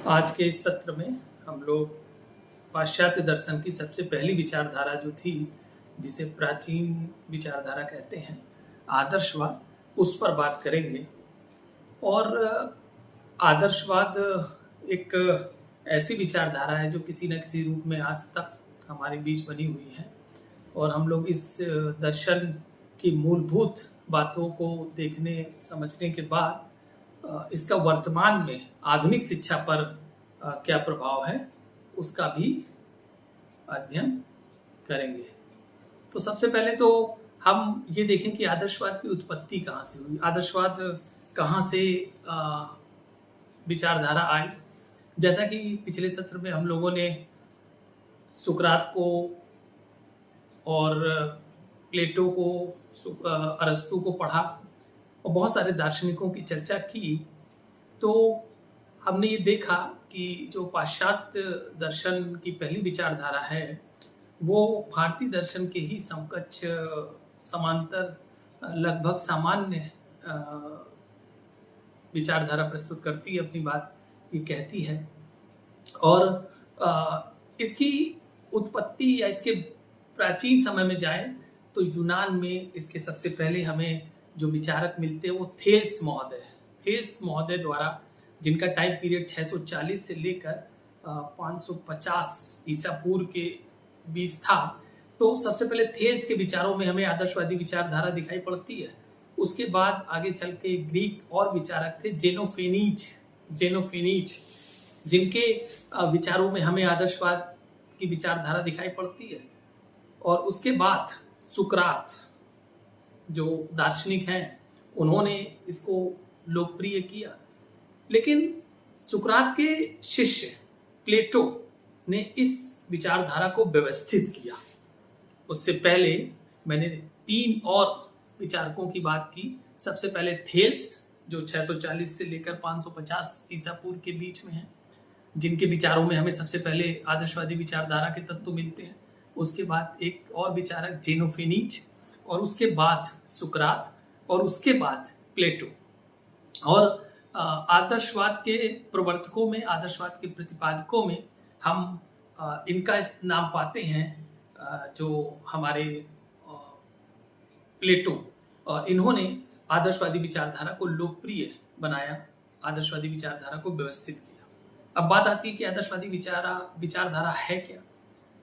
आज के इस सत्र में हम लोग पाश्चात्य दर्शन की सबसे पहली विचारधारा जो थी, जिसे प्राचीन विचारधारा कहते हैं, आदर्शवाद, उस पर बात करेंगे। और आदर्शवाद एक ऐसी विचारधारा है जो किसी न किसी रूप में आज तक हमारे बीच बनी हुई है, और हम लोग इस दर्शन की मूलभूत बातों को देखने समझने के बाद इसका वर्तमान में आधुनिक शिक्षा पर क्या प्रभाव है, उसका भी अध्ययन करेंगे। तो सबसे पहले तो हम ये देखें कि आदर्शवाद की उत्पत्ति कहाँ से हुई, आदर्शवाद कहाँ से विचारधारा आई। जैसा कि पिछले सत्र में हम लोगों ने सुकरात को और प्लेटो को, अरस्तु को पढ़ा और बहुत सारे दार्शनिकों की चर्चा की, तो हमने ये देखा कि जो पाश्चात्य दर्शन की पहली विचारधारा है वो भारतीय दर्शन के ही समकक्ष, समांतर, लगभग सामान्य विचारधारा प्रस्तुत करती है, अपनी बात ये कहती है। और इसकी उत्पत्ति या इसके प्राचीन समय में जाए तो यूनान में इसके सबसे पहले हमें जो विचारक मिलते हैं वो थेल्स महोदय द्वारा, जिनका टाइम पीरियड 640 से लेकर 550 ईसा पूर्व के बीच था। तो सबसे पहले थेल्स के विचारों में हमें आदर्शवादी विचारधारा दिखाई पड़ती है। उसके बाद आगे चल के ग्रीक और विचारक थे, जेनोफेनीज, जिनके विचारों में हमें आदर्शवाद की विचारधारा दिखाई पड़ती है। और उसके बाद सुकरात जो दार्शनिक हैं, उन्होंने इसको लोकप्रिय किया। लेकिन सुकरात के शिष्य प्लेटो ने इस विचारधारा को व्यवस्थित किया। उससे पहले मैंने 3 और विचारकों की बात की। सबसे पहले थेल्स, जो 640 से लेकर 550 ईसा पूर्व के बीच में है, जिनके विचारों में हमें सबसे पहले आदर्शवादी विचारधारा के तत्व मिलते हैं। उसके बाद एक और विचारक जेनोफेनीज, और उसके बाद सुकरात, और उसके बाद प्लेटो। और आदर्शवाद के प्रवर्तकों में, आदर्शवाद के प्रतिपादकों में हम इनका नाम पाते हैं, जो हमारे प्लेटो, इन्होंने आदर्शवादी विचारधारा को लोकप्रिय बनाया, आदर्शवादी विचारधारा को व्यवस्थित किया। अब बात आती है कि आदर्शवादी विचारधारा है क्या,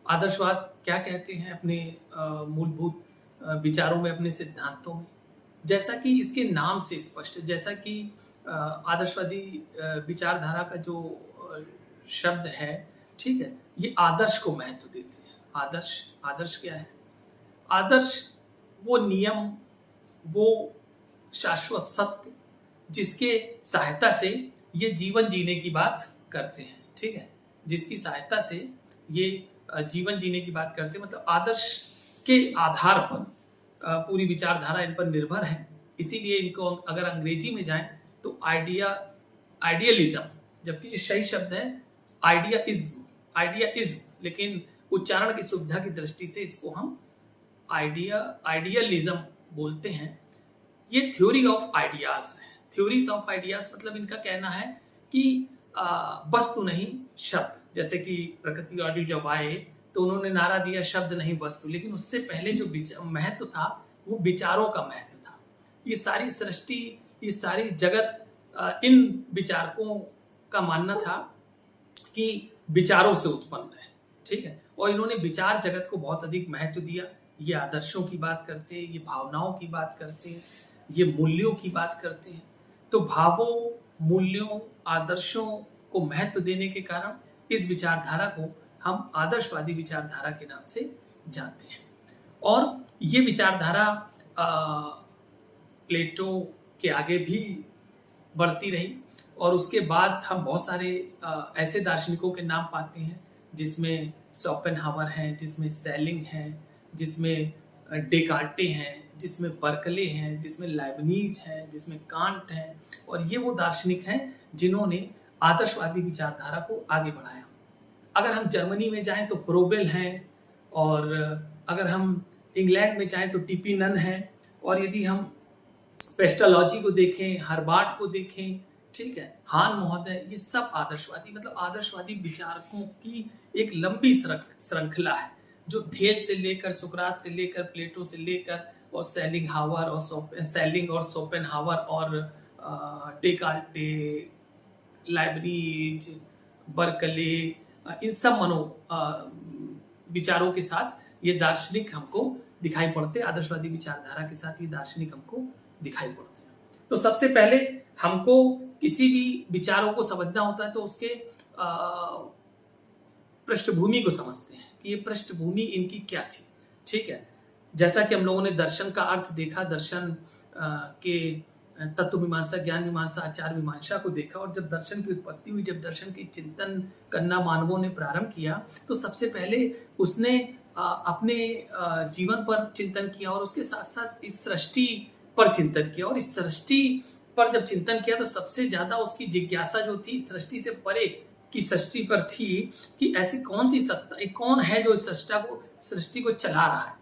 आदर्शवाद क्या कहते हैं अपने मूलभूत विचारों में, अपने सिद्धांतों में। जैसा कि इसके नाम से स्पष्ट है, जैसा कि आदर्शवादी विचारधारा का जो शब्द है, ठीक है, ये आदर्श को महत्व देते हैं। आदर्श क्या है? आदर्श वो नियम, वो शाश्वत सत्य, जिसके सहायता से ये जीवन जीने की बात करते हैं, ठीक है, जिसकी सहायता से ये जीवन जीने की बात करते हैं। मतलब आदर्श के आधार पर पूरी विचारधारा इन पर निर्भर है। इसीलिए इनको अगर अंग्रेजी में जाएं तो आइडियलिज्म, जबकि ये सही शब्द है आइडियाइज्म, लेकिन उच्चारण की सुविधा की दृष्टि से इसको हम आइडियलिज्म बोलते हैं। ये थ्योरी ऑफ आइडियाज है। थ्योरीज ऑफ आइडियाज मतलब इनका कहना है कि वस्तु नहीं शब्द। जैसे कि प्रकृतिवादी जब आए तो उन्होंने नारा दिया शब्द नहीं वस्तु, लेकिन उससे पहले जो महत्व था वो विचारों का महत्व था। ये सारी सृष्टि, ये सारी जगत, इन विचारकों का मानना था कि विचारों से उत्पन्न है, ठीक है, और इन्होंने विचार जगत को बहुत अधिक महत्व दिया। ये आदर्शों की बात करते हैं, ये भावनाओं की बात करते हैं, ये मूल्यों की बात करते हैं। तो भावों, मूल्यों, आदर्शों को महत्व देने के कारण इस विचारधारा को हम आदर्शवादी विचारधारा के नाम से जानते हैं। और ये विचारधारा प्लेटो के आगे भी बढ़ती रही, और उसके बाद हम बहुत सारे ऐसे दार्शनिकों के नाम पाते हैं, जिसमें शोपेनहावर हैं, जिसमें सेलिंग हैं, जिसमें डेकार्टे हैं, जिसमें बर्कले हैं, जिसमें लाइबनीज हैं, जिसमें कांट हैं। और ये वो दार्शनिक हैं जिन्होंने आदर्शवादी विचारधारा को आगे बढ़ाया। अगर हम जर्मनी में जाएं तो फ्रोबेल हैं, और अगर हम इंग्लैंड में जाएं तो टीपी नन हैं, और यदि हम पेस्टोलॉजी को देखें, हर्बार्ट को देखें, ठीक है, हान महोदय, ये सब आदर्शवादी मतलब आदर्शवादी विचारकों की एक लंबी श्रृंखला है, जो थेल से लेकर सुकरात से लेकर प्लेटो से लेकर और सेलिंग और सोपेनहावर और डेकाल्टे, लाइब्निज, बर्कले, इन सब विचारों के साथ ये दार्शनिक हमको दिखाई पड़ते हैं, आदर्शवादी विचारधारा के साथ ये दार्शनिक हमको दिखाई पड़ते हैं। तो सबसे पहले हमको किसी भी विचारों को समझना होता है तो उसके पृष्ठभूमि को समझते हैं कि ये पृष्ठभूमि इनकी क्या थी। ठीक है, जैसा कि हम लोगों ने दर्शन का अर्थ देखा, दर्शन के तत्व मीमांसा, ज्ञान मीमांसा, आचार मीमांसा को देखा, और जब दर्शन की उत्पत्ति हुई, जब दर्शन की चिंतन करना मानवों ने प्रारंभ किया, तो सबसे पहले उसने अपने जीवन पर चिंतन किया और उसके साथ साथ इस सृष्टि पर चिंतन किया। और इस सृष्टि पर जब चिंतन किया तो सबसे ज्यादा उसकी जिज्ञासा जो थी सृष्टि से परे की सृष्टि पर थी कि ऐसी कौन सी सत्ता, कौन है जो इस सृष्टि को चला रहा है।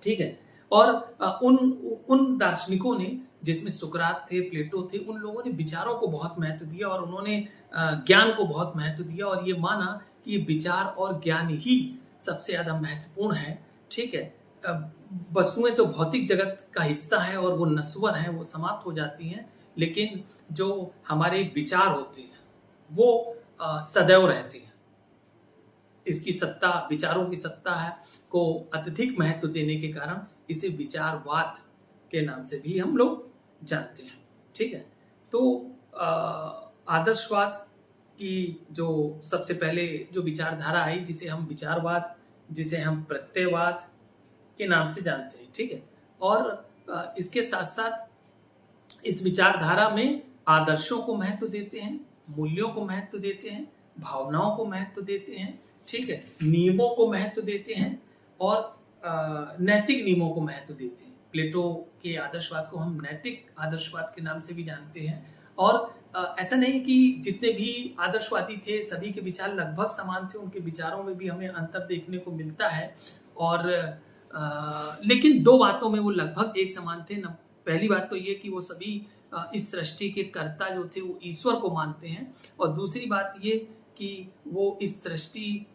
ठीक है, और उन दार्शनिकों ने, जिसमें सुकरात थे, प्लेटो थे, उन लोगों ने विचारों को बहुत महत्व दिया और उन्होंने ज्ञान को बहुत महत्व दिया और ये माना कि ये विचार और ज्ञान ही सबसे ज्यादा महत्वपूर्ण है। ठीक है, वस्तुएं तो भौतिक जगत का हिस्सा है और वो नश्वर हैं, वो समाप्त हो जाती हैं, लेकिन जो हमारे विचार होते हैं वो सदैव रहते हैं। इसकी सत्ता, विचारों की सत्ता है को अत्यधिक महत्व देने के कारण इसे विचारवाद के नाम से भी हम लोग जानते हैं। ठीक है, तो आदर्शवाद की जो सबसे पहले जो विचारधारा आई, जिसे हम विचारवाद, जिसे हम प्रत्ययवाद के नाम से जानते हैं। ठीक है, और इसके साथ साथ इस विचारधारा में आदर्शों को महत्व देते हैं, मूल्यों को महत्व देते हैं, भावनाओं को महत्व देते हैं। ठीक है, नियमों को महत्व देते हैं और नैतिक नियमों को महत्व देते हैं। प्लेटो के आदर्शवाद को हम नैतिक आदर्शवाद के नाम से भी जानते हैं। और ऐसा नहीं कि जितने भी आदर्शवादी थे सभी के विचार लगभग समान थे, उनके विचारों में भी हमें अंतर देखने को मिलता है। और लेकिन दो बातों में वो लगभग एक समान थे। पहली बात तो ये कि वो सभी इस सृष्टि के कर्ता जो थे वो ईश्वर को मानते हैं, और दूसरी बात ये कि वो इस सृष्टि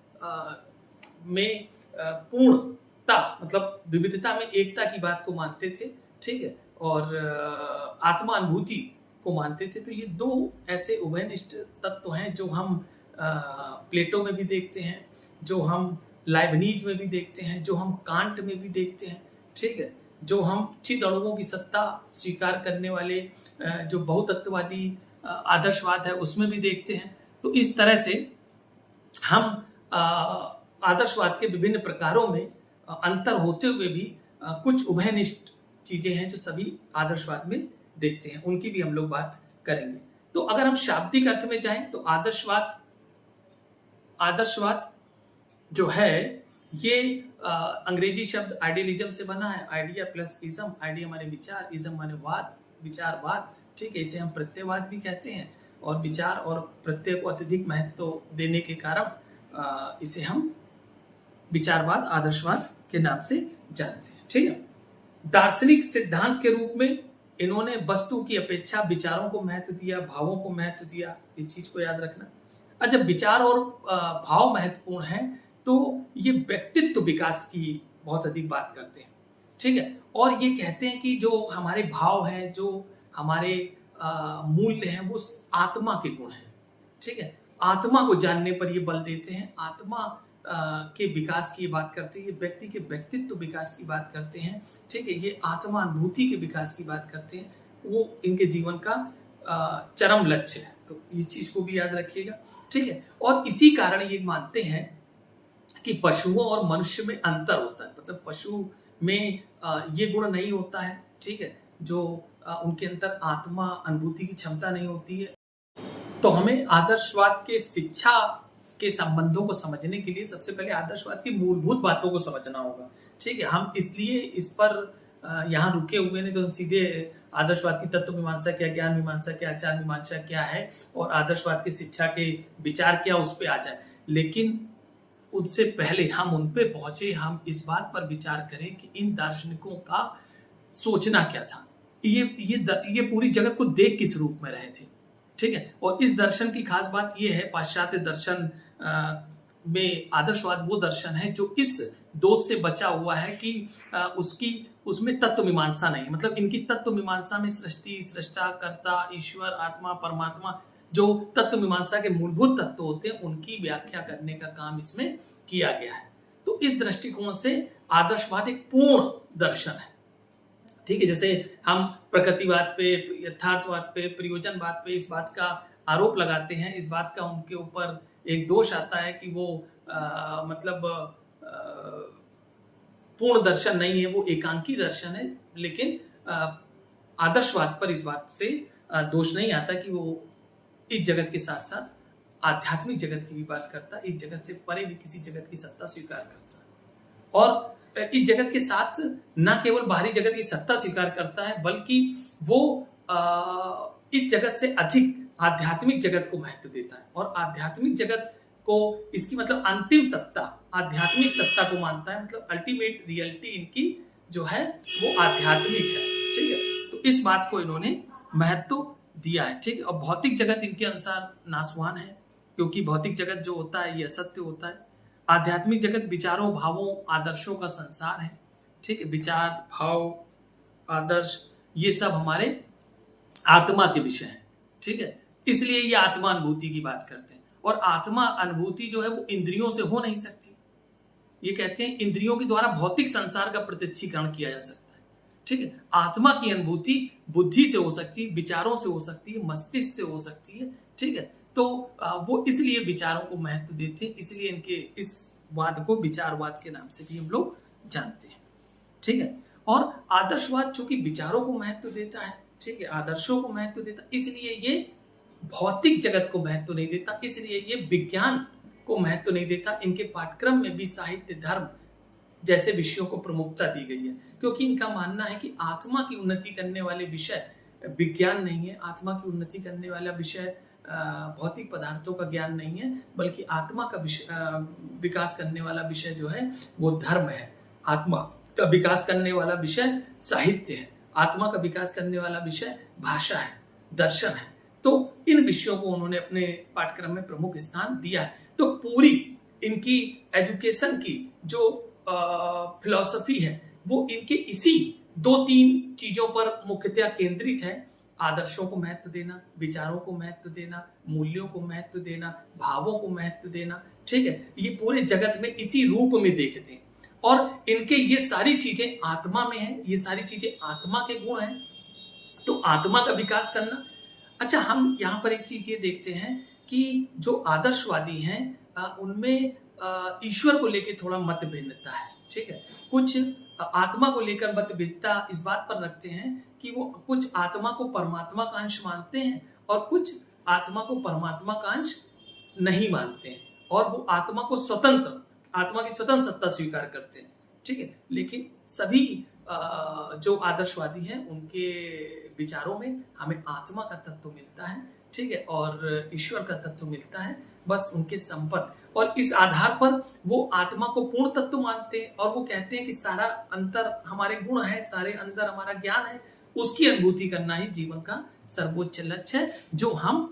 में पूर्णता मतलब विविधता में एकता की बात को मानते थे। ठीक है, और आत्मा अनुभूति को मानते थे। तो ये दो ऐसे उभयनिष्ठ तत्व हैं जो हम प्लेटो में भी देखते हैं, जो हम लाइबनीज में भी देखते हैं, जो हम कांट में भी देखते हैं। ठीक है, जो हम चिद अणुओं की सत्ता स्वीकार करने वाले जो बहुतत्ववादी आदर्शवाद है उसमें भी देखते हैं। तो इस तरह से हम आदर्शवाद के विभिन्न प्रकारों में अंतर होते हुए भी कुछ उभयनिष्ठ चीजें हैं जो सभी आदर्शवाद में देखते हैं, उनकी भी हम लोग बात करेंगे। तो अगर हम शाब्दिक अर्थ में जाएं तो आदर्शवाद जो है ये अंग्रेजी शब्द आइडियलिज्म से बना है। आइडिया प्लस इज्म, आइडिया माने विचार, इज्म माने वाद, विचारवाद। ठीक है, इसे हम प्रत्ययवाद भी कहते हैं। और विचार और प्रत्यय को अत्यधिक महत्व देने के कारण इसे हम विचारवाद, आदर्शवाद के नाम से जानते हैं। ठीक है, दार्शनिक सिद्धांत के रूप में इन्होंने वस्तु की अपेक्षा विचारों को महत्व दिया, भावों को महत्व दिया। इस चीज को याद रखना। और जब विचार और भाव महत्वपूर्ण है तो ये व्यक्तित्व विकास की बहुत अधिक बात करते हैं। ठीक है, और ये कहते हैं कि जो हमारे भाव हैं, जो हमारे मूल्य हैं, वो आत्मा के गुण हैं। ठीक है, आत्मा को जानने पर ये बल देते हैं, आत्मा के विकास की बात करते हैं, ये व्यक्ति के व्यक्तित्व विकास की बात करते हैं। ठीक है, ये आत्मा अनुभूति के विकास की बात करते हैं, वो इनके जीवन का चरम लक्ष्य है। तो इस चीज को भी याद रखिएगा। ठीक है, और इसी कारण ये मानते हैं कि पशुओं और मनुष्य में अंतर होता है, मतलब पशु में ये गुण नहीं होता है। ठीक है, जो उनके अंदर आत्मा अनुभूति की क्षमता नहीं होती है। तो हमें आदर्शवाद के शिक्षा के संबंधों को समझने के लिए सबसे पहले आदर्शवाद की मूलभूत बातों को समझना होगा। ठीक है, हम इसलिए इस पर यहाँ रुके हुए नहीं तो हम सीधे आदर्शवाद की तत्व मीमांसा क्या, ज्ञान मीमांसा क्या, आचार मीमांसा क्या है और आदर्शवाद की शिक्षा के विचार क्या, उस पर आ जाए। लेकिन उससे पहले हम उन पे पहुंचे, हम इस बात पर विचार करें कि इन दार्शनिकों का सोचना क्या था। ये पूरी जगत को देख किस रूप में रहे थे। ठीक है। और इस दर्शन की खास बात यह है, पाश्चात्य दर्शन में आदर्शवाद वो दर्शन है जो इस दोष से बचा हुआ है कि उसमें तत्व मीमांसा नहीं है। मतलब इनकी तत्व मीमांसा में सृष्टि, सृष्टा, कर्ता, ईश्वर, आत्मा, परमात्मा, जो तत्व मीमांसा के मूलभूत तत्व होते हैं उनकी व्याख्या करने का काम इसमें किया गया है। तो इस दृष्टिकोण से आदर्शवाद एक पूर्ण दर्शन है। ठीक है। जैसे हम प्रकृतिवाद पे, यथार्थवाद पे, प्रयोजनवाद पे इस बात का आरोप लगाते हैं, इस बात का उनके ऊपर एक दोष आता है कि वो पूर्ण दर्शन नहीं है, वो एकांकी दर्शन है। लेकिन आदर्शवाद पर इस बात से दोष नहीं आता कि वो इस जगत के साथ साथ आध्यात्मिक जगत की भी बात करता है, इस जगत से परे भी किसी जगत की सत्ता स्वीकार करता है। और इस जगत के साथ न केवल बाहरी जगत की सत्ता स्वीकार करता है, बल्कि वो इस जगत से अधिक आध्यात्मिक जगत को महत्व देता है। और आध्यात्मिक जगत को, इसकी मतलब अंतिम सत्ता, आध्यात्मिक सत्ता को मानता है। मतलब अल्टीमेट रियलिटी इनकी जो है वो आध्यात्मिक है। ठीक है। तो इस बात को इन्होंने महत्व दिया है। ठीक है। और भौतिक जगत इनके अनुसार नाशवान है, क्योंकि भौतिक जगत जो होता है ये असत्य होता है। आध्यात्मिक जगत विचारों, भावों, आदर्शों का संसार है। ठीक है। विचार, भाव, आदर्श ये सब हमारे आत्मा के विषय हैं। ठीक है। इसलिए ये आत्मा अनुभूति की बात करते हैं। और आत्मा अनुभूति जो है वो इंद्रियों से हो नहीं सकती। ये कहते हैं इंद्रियों के द्वारा भौतिक संसार का प्रत्यक्षीकरण किया जा सकता है। ठीक है। आत्मा की अनुभूति बुद्धि से हो सकती है, विचारों से हो सकती है, मस्तिष्क से हो सकती है। ठीक है। तो वो इसलिए विचारों को महत्व देते हैं, इसलिए इनके इस वाद को विचारवाद के नाम से भी हम लोग जानते हैं। ठीक है। और आदर्शवाद चूंकि विचारों को महत्व देता है, ठीक है, आदर्शों को महत्व देता, इसलिए ये भौतिक जगत को महत्व नहीं देता, इसलिए ये विज्ञान को महत्व नहीं देता। इनके पाठ्यक्रम में भी साहित्य, धर्म जैसे विषयों को प्रमुखता दी गई है, क्योंकि इनका मानना है कि आत्मा की उन्नति करने वाले विषय विज्ञान नहीं है, आत्मा की उन्नति करने वाला विषय भौतिक पदार्थों का ज्ञान नहीं है, बल्कि आत्मा का विकास करने वाला विषय जो है वो धर्म है। आत्मा का विकास करने वाला विषय साहित्य है, आत्मा का विकास करने वाला विषय भाषा है, दर्शन है। तो इन विषयों को उन्होंने अपने पाठ्यक्रम में प्रमुख स्थान दिया है। तो पूरी इनकी एजुकेशन की जो फिलॉसफी है वो इनके इसी 2-3 चीजों पर मुख्यतः केंद्रित है। आदर्शों को महत्व देना, विचारों को महत्व देना, मूल्यों को महत्व देना, भावों को महत्व देना। ठीक है। ये पूरे जगत में इसी रूप में देखते हैं। और इनके ये सारी चीजें आत्मा में है, ये सारी चीजें आत्मा के गुण हैं। तो आत्मा का विकास करना। अच्छा, हम यहाँ पर एक चीज ये देखते हैं कि जो आदर्शवादी हैं उनमें ईश्वर को लेकर थोड़ा मत भिन्नता है। ठीक है। कुछ आत्मा को लेकर मत भिन्नता इस बात पर रखते हैं कि वो कुछ आत्मा को परमात्मा का अंश मानते हैं और कुछ आत्मा को परमात्मा का अंश नहीं मानते हैं, और वो आत्मा की स्वतंत्र सत्ता स्वीकार करते हैं। ठीक है। लेकिन सभी जो आदर्शवादी हैं उनके विचारों में हमें आत्मा का तत्व मिलता है। ठीक है। और ईश्वर का तत्व मिलता है, बस उनके संपत्ति। और इस आधार पर वो आत्मा को पूर्ण तत्व मानते हैं और वो कहते हैं कि सारा अंतर हमारे गुण है, सारे अंदर हमारा ज्ञान है, उसकी अनुभूति करना ही जीवन का सर्वोच्च लक्ष्य है, जो हम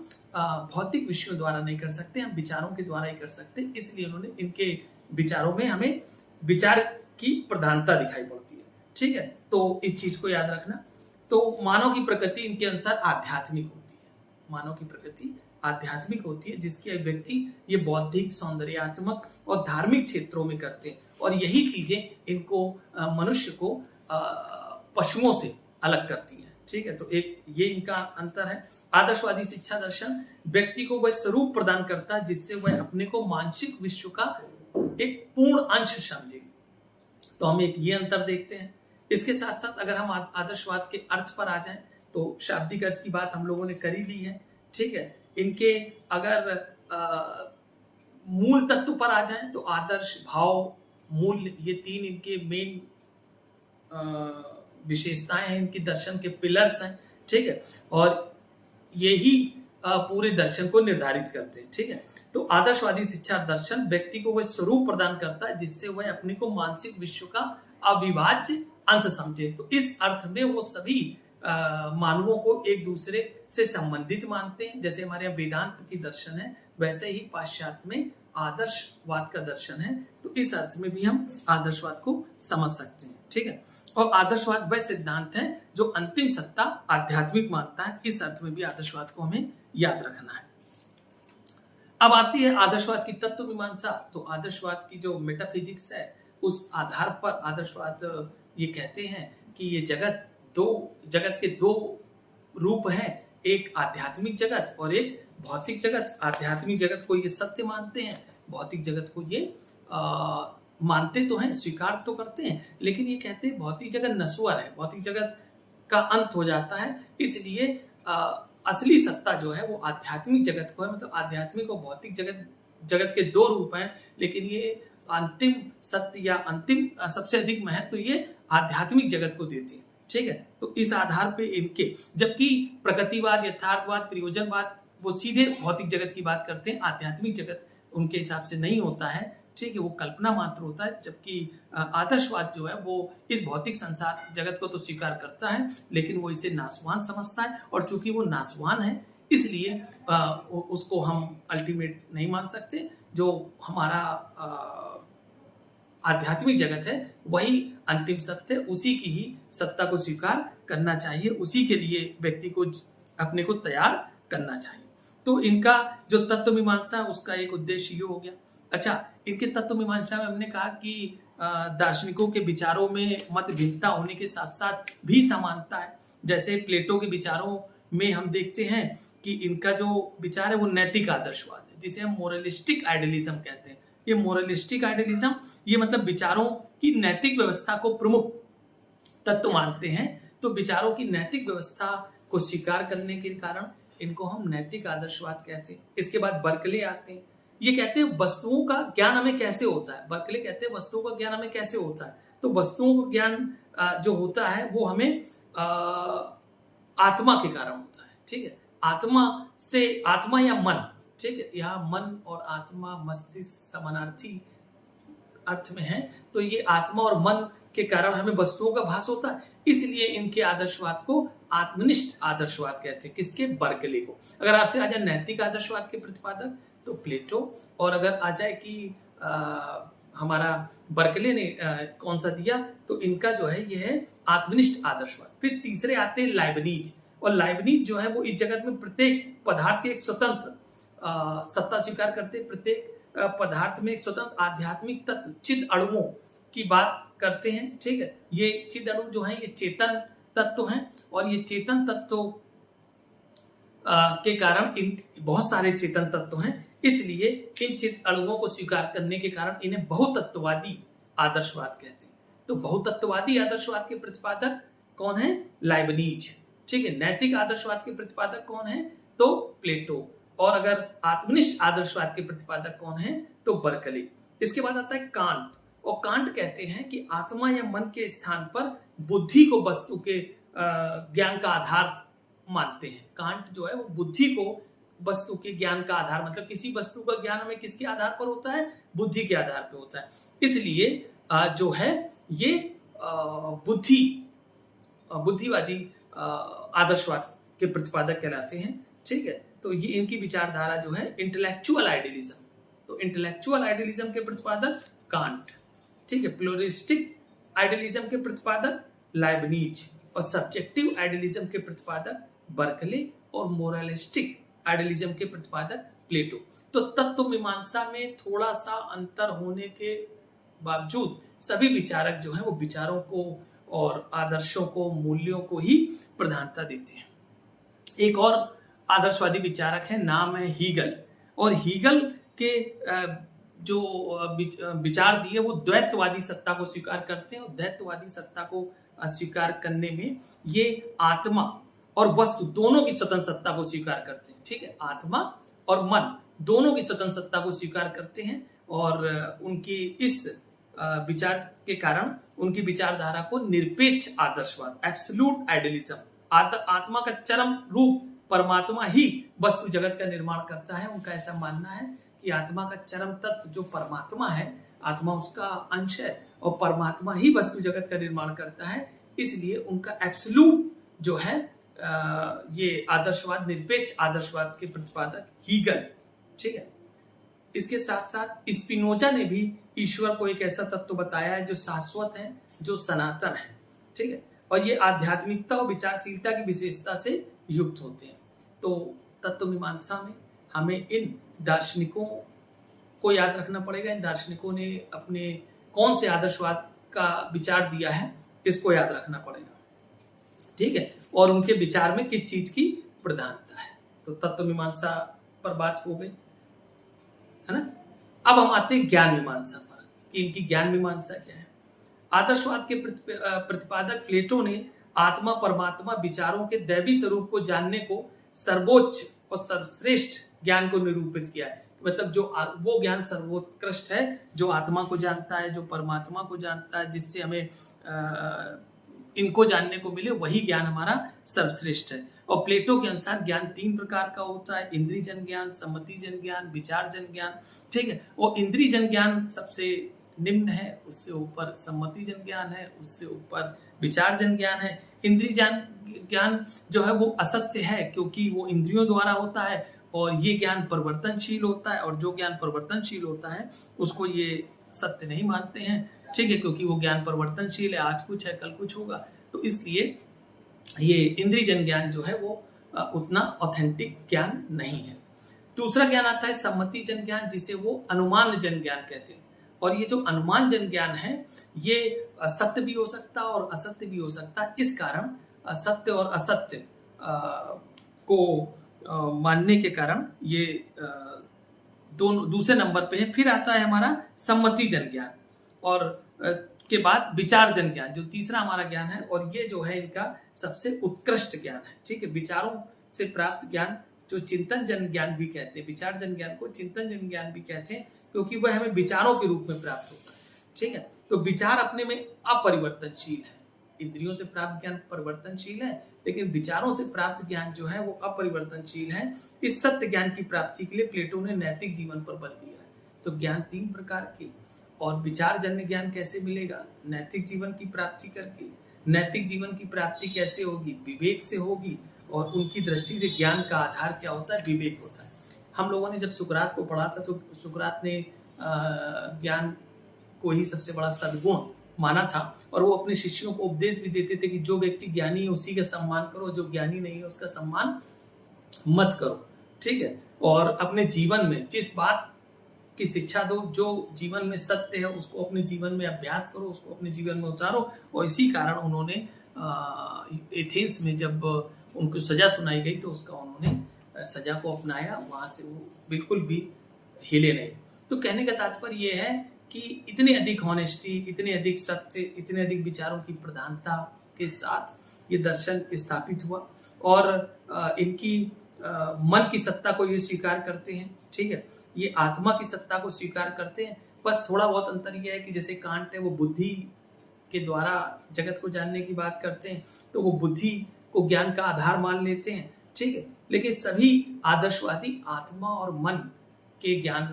भौतिक विषयों द्वारा नहीं कर सकते, हम विचारों के द्वारा ही कर सकते। इसलिए उन्होंने इनके विचारों में हमें विचार की प्रधानता दिखाई पड़ती है। ठीक है। तो इस चीज को याद रखना। तो मानव की प्रकृति इनके अनुसार आध्यात्मिक होती है, मानव की प्रकृति आध्यात्मिक होती है, जिसकी व्यक्ति ये बौद्धिक, सौंदर्यात्मक और धार्मिक क्षेत्रों में करते हैं। और यही चीजें इनको मनुष्य को पशुओं से अलग करती हैं। ठीक है। तो एक ये इनका अंतर है। आदर्शवादी शिक्षा दर्शन व्यक्ति को वह स्वरूप प्रदान करता है जिससे वह अपने को मानसिक विश्व का एक पूर्ण अंश समझे। तो हम एक ये अंतर देखते हैं। इसके साथ साथ अगर हम आदर्शवाद के अर्थ पर आ जाएं तो शाब्दिक अर्थ की बात हम लोगों ने कर ही ली है। ठीक है। इनके अगर मूल तत्व पर आ जाएं तो आदर्श, भाव, मूल्य, ये 3 इनके मेन विशेषताएं हैं, इनकी दर्शन के पिलर्स हैं। ठीक है। और यही पूरे दर्शन को निर्धारित करते हैं। ठीक है। तो आदर्शवादी शिक्षा दर्शन व्यक्ति को वह स्वरूप प्रदान करता है जिससे वह अपने को मानसिक विश्व का अविभाज्य अंश समझे। तो इस अर्थ में वो सभी मानवों को एक दूसरे से संबंधित मानते हैं, जैसे हमारे यहाँ वेदांत की दर्शन है, वैसे ही पाश्चात्य में आदर्शवाद का दर्शन है। तो इस अर्थ में भी हम आदर्शवाद को समझ सकते हैं, ठीक है। और आदर्शवाद वह सिद्धांत है जो अंतिम सत्ता आध्यात्मिक मानता है। इस अर्थ में भी आदर्शवाद को हमें याद रखना है। अब आती है आदर्शवाद की तत्व मीमांसा। तो आदर्शवाद की जो मेटाफिजिक्स है, उस आधार पर आदर्शवाद ये कहते हैं कि ये जगत के दो रूप हैं, एक आध्यात्मिक जगत और एक भौतिक जगत। आध्यात्मिक जगत को ये सत्य मानते हैं, भौतिक जगत को ये मानते तो हैं, स्वीकार तो करते हैं, लेकिन ये कहते हैं भौतिक जगत नश्वर है, भौतिक जगत का अंत हो जाता है, इसलिए असली सत्ता जो है वो आध्यात्मिक जगत को है। मतलब आध्यात्मिक और भौतिक जगत के दो रूप हैं, लेकिन ये अंतिम सत्य या अंतिम सबसे अधिक महत्व तो ये आध्यात्मिक जगत को देते हैं, ठीक है। तो इस आधार पे इनके, जबकि प्रकृतिवाद, यथार्थवाद, प्रयोजनवाद वो सीधे भौतिक जगत की बात करते हैं, आध्यात्मिक जगत उनके हिसाब से नहीं होता है, ठीक है, वो कल्पना मात्र होता है। जबकि आदर्शवाद जो है वो इस भौतिक संसार जगत को तो स्वीकार करता है, लेकिन वो इसे नासवान समझता है, और चूंकि वो नासवान है इसलिए उसको हम अल्टीमेट नहीं मान सकते। जो हमारा आध्यात्मिक जगत है वही अंतिम सत्य, उसी की ही सत्ता को स्वीकार करना चाहिए, उसी के लिए व्यक्ति को अपने को तैयार करना चाहिए। तो इनका जो तत्व मीमांसा है उसका एक उद्देश्य ये हो गया। अच्छा, इनके तत्व मीमांसा में हमने कहा कि दार्शनिकों के विचारों में मत भिन्नता होने के साथ साथ भी समानता है। जैसे प्लेटो के विचारों में हम देखते हैं कि इनका जो विचार है वो नैतिक आदर्शवाद है, जिसे हम मोरलिस्टिक आइडियलिज्म कहते हैं। ये मोरलिस्टिक आइडियलिज्म ये मतलब विचारों की नैतिक व्यवस्था को प्रमुख तत्व मानते हैं। तो विचारों की नैतिक व्यवस्था को स्वीकार करने के कारण इनको हम नैतिक आदर्शवाद कहते हैं। इसके बाद बर्कले आते हैं, ये कहते हैं वस्तुओं का ज्ञान हमें कैसे होता है। बर्कले कहते हैं वस्तुओं का ज्ञान हमें कैसे होता है। तो वस्तुओं का ज्ञान जो होता है वो हमें आत्मा के कारण होता है, ठीक है। आत्मा या मन, ठीक है, यहाँ मन और आत्मा मस्तिष्क समानार्थी अर्थ में है। तो ये आत्मा और मन के कारण हमें वस्तुओं का भास होता है, इसलिए इनके आदर्शवाद को आत्मनिष्ठ आदर्शवाद कहते हैं। किसके? बर्कले को। अगर आपसे आ जाए नैतिक आदर्शवाद के प्रतिपादक तो प्लेटो, और अगर आ जाए कि हमारा बर्कले ने कौन सा दिया तो इनका जो है ये है आत्मनिष्ठ आदर्शवाद। फिर तीसरे आते हैं लाइबनीज, और लाइबनीज जो है वो इस जगत में प्रत्येक पदार्थ की एक स्वतंत्र सत्ता स्वीकार करते हैं। प्रत्येक पदार्थ में एक स्वतंत्र आध्यात्मिक तत्व चिद अणुओं की बात करते हैं, ठीक है। ये चिद अणु जो है ये चेतन तत्व हैं, और ये चेतन तत्व के कारण इन बहुत सारे चेतन तत्व हैं, इसलिए इन चिद अणुओं को स्वीकार करने के कारण इन्हें बहुतत्ववादी आदर्शवाद कहते हैं। तो बहुतत्ववादी आदर्शवाद के प्रतिपादक कौन है? लाइबनीज, ठीक है। नैतिक आदर्शवाद के प्रतिपादक कौन है? तो प्लेटो। और अगर आत्मनिष्ठ आदर्शवाद के प्रतिपादक कौन है? तो बर्कले। इसके बाद आता है कांट, और कांट कहते हैं कि आत्मा या मन के स्थान पर बुद्धि को वस्तु के ज्ञान का आधार मानते हैं। कांट जो है वो बुद्धि को वस्तु के ज्ञान का आधार, मतलब किसी वस्तु का ज्ञान हमें किसके आधार पर होता है? बुद्धि के आधार पर होता है। इसलिए जो है ये बुद्धिवादी आदर्शवाद के प्रतिपादक कहलाते हैं, ठीक है। तो ये इनकी विचारधारा जो है इंटेलेक्चुअल आइडियलिज्म, तो इंटेलेक्चुअल आइडियलिज्म के प्रतिपादक कांट, ठीक है। प्लूरलिस्टिक आइडियलिज्म के प्रतिपादक लाइबनीज, और सब्जेक्टिव आइडियलिज्म के प्रतिपादक बर्कले, और मोरलिस्टिक आइडियलिज्म के प्रतिपादक प्लेटो। तो तत्व मीमांसा में थोड़ा सा अंतर होने के बावजूद सभी विचारक जो हैं वो विचारों को और आदर्शों को, मूल्यों को ही प्रधानता देते हैं। एक और आदर्शवादी विचारक है, नाम है हीगल, और हीगल के जो विचार दिए वो द्वैतवादी सत्ता को स्वीकार करते हैं। और द्वैतवादी सत्ता को स्वीकार करने में ये आत्मा और वस्तु दोनों की स्वतंत्र सत्ता को स्वीकार करते हैं, ठीक है। आत्मा और मन दोनों की स्वतंत्र सत्ता को स्वीकार करते हैं, और उनकी इस विचार के कारण उनकी विचारधारा को निरपेक्ष आदर्शवाद, एब्सोल्यूट आइडियलिज्म, आत्मा का चरम रूप परमात्मा ही वस्तु जगत का निर्माण करता है। उनका ऐसा मानना है कि आत्मा का चरम तत्व जो परमात्मा है, आत्मा उसका अंश है और परमात्मा ही वस्तु जगत का निर्माण करता है। इसलिए उनका एब्सोल्यूट जो है ये आदर्शवाद, निरपेक्ष आदर्शवाद के प्रतिपादक हीगल, ठीक है। इसके साथ साथ स्पिनोजा ने भी ईश्वर को एक ऐसा तत्व बताया है जो शाश्वत है, जो सनातन है, ठीक है, और ये आध्यात्मिकता और विचारशीलता की विशेषता से युक्त होते हैं। तो तत्व मीमांसा में हमें इन दार्शनिकों को याद रखना पड़ेगा। इन दार्शनिकों ने अपने कौन से आदर्शवाद का विचार दिया है, इसको याद रखना पड़ेगा, ठीक है, और उनके विचार में किस चीज की प्रधानता है। तो तत्व मीमांसा पर बात हो गई, है ना। अब हम आते हैं ज्ञान मीमांसा पर कि इनकी ज्ञान मीमांसा क्या है। आदर्शवाद के प्रतिपादक प्लेटो ने आत्मा परमात्मा विचारों के दैवी स्वरूप को जानने को सर्वोच्च और सर्वश्रेष्ठ ज्ञान को निरूपित किया है। मतलब जो वो ज्ञान सर्वोत्कृष्ट है जो आत्मा को जानता है, जो परमात्मा को जानता है, जिससे हमें इनको जानने को मिले, वही ज्ञान हमारा सर्वश्रेष्ठ है। और प्लेटो के अनुसार ज्ञान 3 प्रकार का होता है: इंद्रिय जन ज्ञान, सम्मति जन ज्ञान, विचार जन ज्ञान, ठीक है। और इंद्रिय जन ज्ञान सबसे निम्न है, उससे ऊपर सम्मति जन ज्ञान है, उससे ऊपर विचार जन ज्ञान है। इंद्रिय ज्ञान जो है वो असत्य है, क्योंकि वो इंद्रियों द्वारा होता है और ये ज्ञान परिवर्तनशील होता है, और जो ज्ञान परिवर्तनशील होता है उसको ये सत्य नहीं मानते हैं, ठीक है, क्योंकि वो ज्ञान परिवर्तनशील है, आज कुछ है कल कुछ होगा। तो इसलिए ये इंद्रिय जन ज्ञान जो है वो उतना ऑथेंटिक ज्ञान नहीं है। दूसरा ज्ञान आता है सम्मति जन ज्ञान, जिसे वो अनुमान जन ज्ञान कहते हैं। और ये जो अनुमान जन ज्ञान है ये सत्य भी हो सकता है और असत्य भी हो सकता है। इस कारण सत्य और असत्य को मानने के कारण ये दोनों दूसरे नंबर पे है। फिर आता है हमारा सम्मति जन ज्ञान, और के बाद विचार जन ज्ञान जो तीसरा हमारा ज्ञान है, और ये जो है इनका सबसे उत्कृष्ट ज्ञान है, ठीक है। विचारों से प्राप्त ज्ञान जो चिंतन जन ज्ञान भी कहते हैं, विचार जन ज्ञान को चिंतन जन ज्ञान भी कहते हैं, क्योंकि वह हमें विचारों के रूप में प्राप्त होता है, ठीक है। तो विचार अपने में अपरिवर्तनशील है, इंद्रियों से प्राप्त ज्ञान परिवर्तनशील है, लेकिन विचारों से प्राप्त ज्ञान जो है वो अपरिवर्तनशील है। इस सत्य ज्ञान की प्राप्ति के लिए प्लेटो ने नैतिक जीवन पर बल दिया है। तो ज्ञान 3 प्रकार के, और विचार जन्य ज्ञान कैसे मिलेगा? नैतिक जीवन की प्राप्ति करके। नैतिक जीवन की प्राप्ति कैसे होगी? विवेक से होगी, और उनकी दृष्टि से ज्ञान का आधार क्या होता है? विवेक होता है। हम लोगों ने जब सुकरात को पढ़ा था तो सुकरात ने ज्ञान को ही सबसे बड़ा सद्गुण माना था, और वो अपने शिष्यों को उपदेश भी देते थे कि जो व्यक्ति ज्ञानी है उसी का सम्मान करो, जो ज्ञानी नहीं है उसका सम्मान मत करो, ठीक है। और अपने जीवन में जिस बात की शिक्षा दो, जो जीवन में सत्य है उसको अपने जीवन में अभ्यास करो, उसको अपने जीवन में उतारो। और इसी कारण उन्होंने एथेंस में जब उनको सजा सुनाई गई तो उसका उन्होंने सजा को अपनाया, वहां से वो बिल्कुल भी हिले नहीं। तो कहने का तात्पर्य ये है कि इतने अधिक हॉनेस्टी, इतने अधिक सत्य, इतने अधिक विचारों की प्रधानता के साथ ये दर्शन स्थापित हुआ, और इनकी मन की सत्ता को ये स्वीकार करते हैं, ठीक है। ये आत्मा की सत्ता को स्वीकार करते हैं। बस थोड़ा बहुत अंतर यह है कि जैसे कांट है वो बुद्धि के द्वारा जगत को जानने की बात करते हैं, तो वो बुद्धि को ज्ञान का आधार मान लेते हैं, ठीक है। लेकिन सभी आदर्शवादी आत्मा और मन के ज्ञान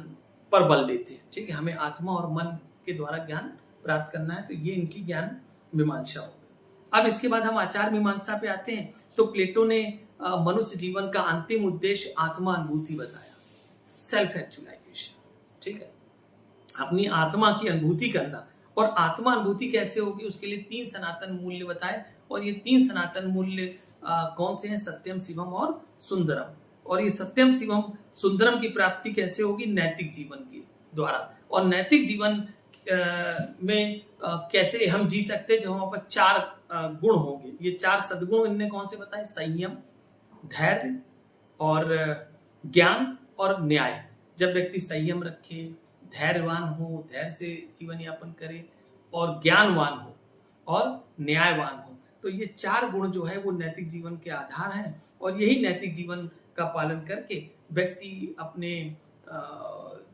पर बल देते हैं, ठीक है। हमें आत्मा और मन के द्वारा ज्ञान प्राप्त करना है, तो ये इनकी ज्ञान मीमांसा हो गई। अब इसके बाद हम आचार मीमांसा पे आते हैं। तो प्लेटो ने मनुष्य जीवन का अंतिम उद्देश्य आत्मा अनुभूति बताया, सेल्फ एक्चुअलाइजेशन, ठीक है, अपनी आत्मा की अनुभूति करना। और आत्मा अनुभूति कैसे होगी उसके लिए 3 सनातन मूल्य बताए, और ये 3 सनातन मूल्य कौन से हैं? सत्यम, शिवम और सुंदरम। और ये सत्यम, शिवम, सुंदरम की प्राप्ति कैसे होगी? नैतिक जीवन के द्वारा। और नैतिक जीवन में कैसे हम जी सकते हैं? जब हम पर 4 गुण होंगे। ये 4 सद्गुण इनने कौन से बताए? संयम, धैर्य और ज्ञान और न्याय। जब व्यक्ति संयम रखे, धैर्यवान हो, धैर्य से जीवन यापन करे, और ज्ञानवान हो और न्यायवान हो, तो ये 4 गुण जो है वो नैतिक जीवन के आधार हैं। और यही नैतिक जीवन का पालन करके व्यक्ति अपने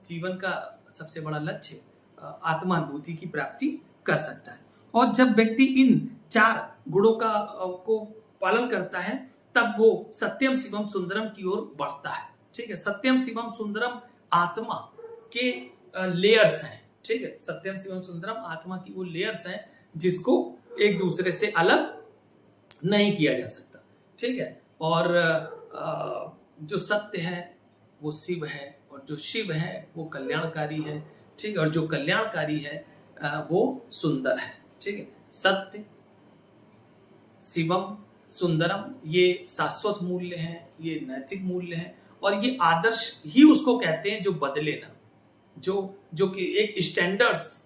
जीवन का सबसे बड़ा लक्ष्य आत्मानुभूति की प्राप्ति कर सकता है। और जब व्यक्ति इन 4 गुणों का को पालन करता है तब वो सत्यम, शिवम, सुंदरम की ओर बढ़ता है, ठीक है। सत्यम, शिवम, सुंदरम आत्मा के लेयर्स हैं, ठीक है। सत्यम, शिवम, सुंदरम आत्मा की वो लेयर्स हैं जिसको एक दूसरे से अलग नहीं किया जा सकता। ठीक है, और जो सत्य है वो शिव है, और जो शिव है वो कल्याणकारी है। ठीक है, और जो कल्याणकारी है वो सुंदर है। ठीक है, सत्य, शिवम, सुंदरम, ये शाश्वत मूल्य हैं, ये नैतिक मूल्य हैं, और ये आदर्श ही उसको कहते हैं जो बदले ना, जो कि एक स्टैंडर्ड्स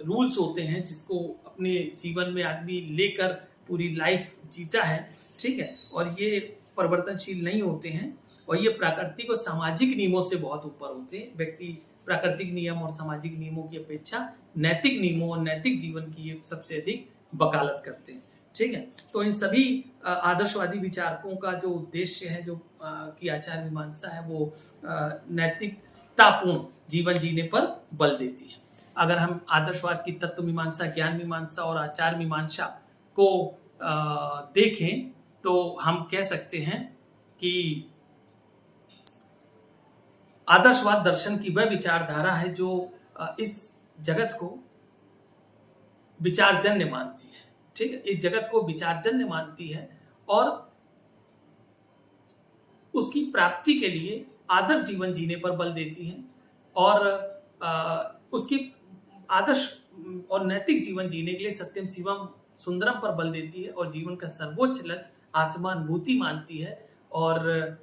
रूल्स होते हैं जिसको अपने जीवन में आदमी लेकर पूरी लाइफ जीता है। ठीक है, और ये परिवर्तनशील नहीं होते हैं, और ये प्राकृतिक और सामाजिक नियमों से बहुत ऊपर होते हैं। व्यक्ति प्राकृतिक नियम और सामाजिक नियमों की अपेक्षा नैतिक नियमों और नैतिक जीवन की ये सबसे अधिक वकालत करते हैं। ठीक है, तो इन सभी आदर्शवादी विचारकों का जो उद्देश्य है, जो की आचार मीमांसा है, वो नैतिकतापूर्ण जीवन जीने पर बल देती है। अगर हम आदर्शवाद की तत्व मीमांसा, ज्ञान मीमांसा और आचार मीमांसा को देखें तो हम कह सकते हैं कि आदर्शवाद दर्शन की वह विचारधारा है जो इस जगत को विचारजन्य मानती है। ठीक है, इस जगत को विचारजन्य मानती है और उसकी प्राप्ति के लिए आदर्श जीवन जीने पर बल देती है, और उसकी आदर्श और नैतिक जीवन जीने के लिए सत्यम, शिवम, सुंदरम पर बल देती है, और जीवन का सर्वोच्च लक्ष्य आत्मानुभूति मानती है, और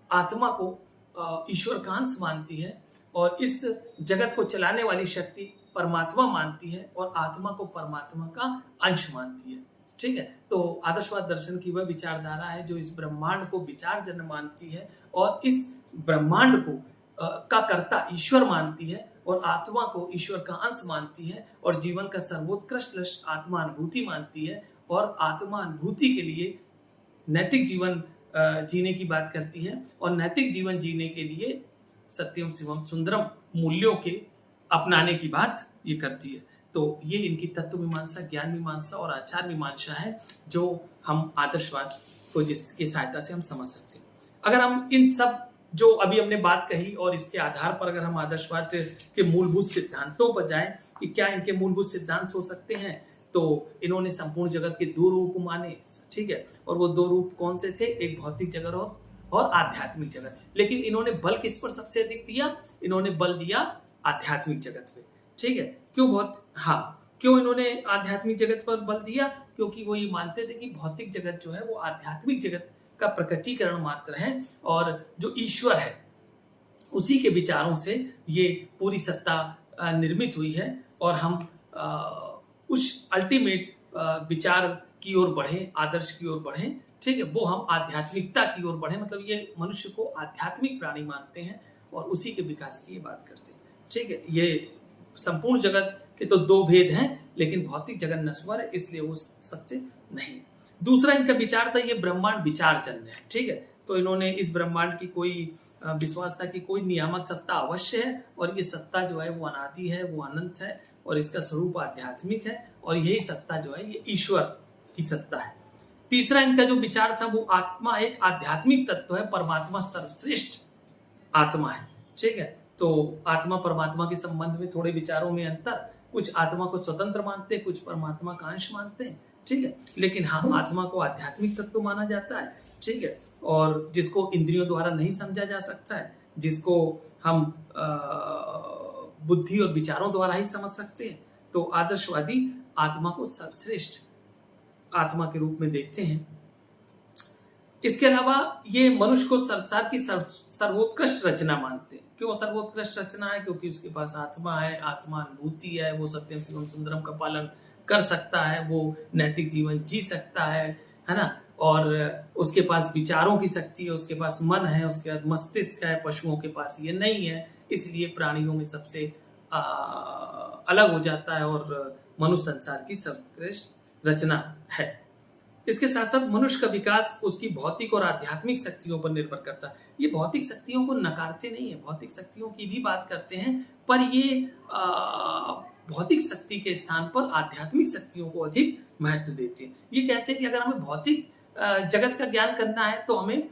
आत्मा को ईश्वर का अंश मानती है, और इस जगत को चलाने वाली शक्ति परमात्मा मानती है, और आत्मा को परमात्मा का अंश मानती है। ठीक है, तो आदर्शवाद दर्शन की वह विचारधारा है जो इस ब्रह्मांड को विचारजन्य मानती है, और इस ब्रह्मांड को का कर्ता ईश्वर मानती है, और आत्मा को ईश्वर का अंश मानती है, और जीवन का सर्वोत्कृष्ट लक्ष्य आत्मानुभूति मानती है, और आत्मानुभूति के लिए नैतिक जीवन जीने की बात करती है, और नैतिक जीवन जीने के लिए सत्यम, शिवम, सुंदरम मूल्यों के अपनाने की बात ये करती है। तो ये इनकी तत्व मीमांसा, ज्ञान मीमांसा और आचार मीमांसा है जो हम आदर्शवाद को जिसकी सहायता से हम समझ सकते हैं। अगर हम इन सब जो अभी हमने बात कही और इसके आधार पर अगर हम आदर्शवाद के मूलभूत सिद्धांतों पर जाएं कि क्या इनके मूलभूत सिद्धांत हो सकते हैं, तो इन्होंने संपूर्ण जगत के दो रूप माने। ठीक है, और वो दो रूप कौन से थे? एक भौतिक जगत और आध्यात्मिक जगत। लेकिन इन्होंने बल किस पर सबसे अधिक दिया? इन्होंने बल दिया आध्यात्मिक जगत पे। ठीक है, क्यों इन्होंने आध्यात्मिक जगत पर बल दिया? क्योंकि वो ये मानते थे कि भौतिक जगत जो है वो आध्यात्मिक जगत का प्रकटीकरण मात्र है, और जो ईश्वर है उसी के विचारों से ये पूरी सत्ता निर्मित हुई है, और हम उस अल्टीमेट विचार की ओर बढ़े, आदर्श की ओर बढ़े। ठीक है, वो हम आध्यात्मिकता की ओर बढ़े, मतलब ये मनुष्य को आध्यात्मिक प्राणी मानते हैं और उसी के विकास की ये बात करते हैं। ठीक है, ये संपूर्ण जगत के तो दो भेद हैं, लेकिन भौतिक जगत नश्वर है, इसलिए वो सत्य नहीं है। दूसरा इनका विचार था ये ब्रह्मांड विचारजन्य है। ठीक है, तो इन्होंने इस ब्रह्मांड की कोई विश्वास था कि कोई नियामक सत्ता अवश्य है, और ये सत्ता जो है वो अनादि है, वो अनंत है, और इसका स्वरूप आध्यात्मिक है, और यही सत्ता जो है ये ईश्वर की सत्ता है। तीसरा इनका जो विचार था वो आत्मा एक आध्यात्मिक तत्व है, परमात्मा सर्वश्रेष्ठ आत्मा है। ठीक है, तो आत्मा परमात्मा के संबंध में थोड़े विचारों में अंतर, कुछ आत्मा को स्वतंत्र मानते हैं, कुछ परमात्मा का अंश मानते हैं। ठीक है, लेकिन हाँ, आत्मा को आध्यात्मिक तत्व माना जाता है। ठीक है, और जिसको इंद्रियों द्वारा नहीं समझा जा सकता है, जिसको हम बुद्धि और विचारों द्वारा ही समझ सकते हैं। तो आदर्शवादी आत्मा को सर्वश्रेष्ठ आत्मा के रूप में देखते हैं। इसके अलावा ये मनुष्य को संसार की सर्वोत्कृष्ट रचना मानते हैं। क्यों सर्वोत्कृष्ट रचना है? क्योंकि उसके पास आत्मा है, आत्मा अनुभूति है, वो सत्यम, शिवम, सुंदरम का पालन कर सकता है, वो नैतिक जीवन जी सकता है ना, और उसके पास विचारों की शक्ति है, उसके पास मन है, उसके पास मस्तिष्क है, पशुओं के पास ये नहीं है, इसलिए प्राणियों में सबसे अलग हो जाता है, और मनुष्य संसार की सर्वोत्कृष्ट रचना है। इसके साथ साथ मनुष्य का विकास उसकी भौतिक और आध्यात्मिक शक्तियों पर निर्भर करता है। ये भौतिक शक्तियों को नकारते नहीं है, भौतिक शक्तियों की भी बात करते हैं, पर ये भौतिक शक्ति के स्थान पर आध्यात्मिक शक्तियों को अधिक महत्व देते हैं। ये कहते हैं कि अगर हमें भौतिक जगत का ज्ञान करना है तो हमें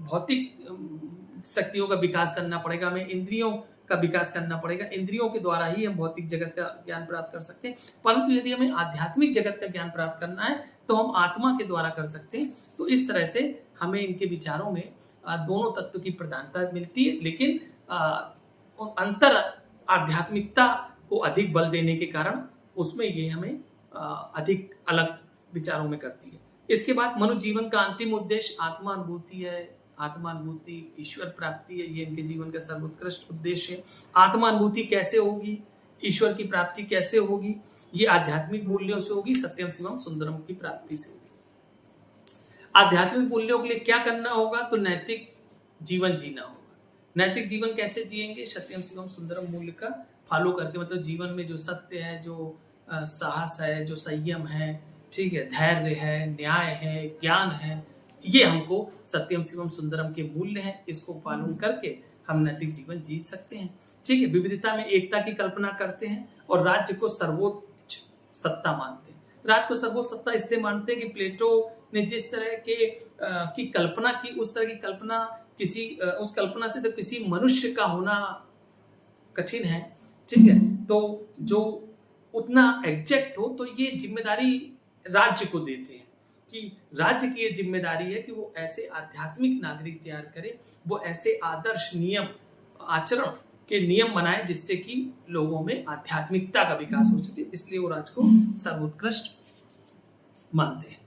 भौतिक शक्तियों का विकास करना पड़ेगा, हमें इंद्रियों का विकास करना पड़ेगा। इंद्रियों के द्वारा ही हम भौतिक जगत का ज्ञान प्राप्त कर सकते हैं, परंतु यदि हमें आध्यात्मिक जगत का ज्ञान प्राप्त करना है तो हम आत्मा के द्वारा कर सकते हैं। तो इस तरह से हमें इनके विचारों में दोनों तत्व की प्रधानता मिलती है, लेकिन अंतर आध्यात्मिकता को अधिक बल देने के कारण उसमें ये हमें अधिक अलग विचारों में करती है। इसके बाद मनुष्य जीवन का अंतिम उद्देश्य आत्मानुभूति है। आत्मानुभूति ईश्वर प्राप्ति है, ये इनके जीवन का सर्वोत्कृष्ट उद्देश्य है। आत्मानुभूति कैसे होगी, ईश्वर की प्राप्ति कैसे होगी, ये आध्यात्मिक मूल्यों से होगी, सत्यम शिवम सुंदरम की प्राप्ति से होगी। आध्यात्मिक मूल्यों के लिए क्या करना होगा, तो नैतिक जीवन जीना होगा। नैतिक जीवन कैसे जिएंगे, सत्यम शिवम सुंदरम मूल्य का फॉलो करके, मतलब जीवन में जो सत्य है, जो साहस है, जो संयम है, ठीक है, धैर्य है, न्याय है, ज्ञान है, ये हमको सत्यम शिवम सुंदरम के मूल्य हैं। इसको पालन करके हम नैतिक जीवन जीत सकते हैं। ठीक है, विविधता में एकता की कल्पना करते हैं और राज्य को सर्वोच्च सत्ता मानते हैं। राज्य को सर्वोच्च सत्ता इसलिए मानते हैं कि प्लेटो ने जिस तरह के की कल्पना की, उस तरह की कल्पना उस कल्पना से तो किसी मनुष्य का होना कठिन है। ठीक है, तो जो उतना एग्जैक्ट हो, तो ये जिम्मेदारी राज्य को देते हैं कि राज्य की ये जिम्मेदारी है कि वो ऐसे आध्यात्मिक नागरिक तैयार करे, वो ऐसे आदर्श नियम आचरण के नियम बनाए जिससे कि लोगों में आध्यात्मिकता का विकास हो सके। इसलिए वो राज्य को सर्वोत्कृष्ट मानते हैं।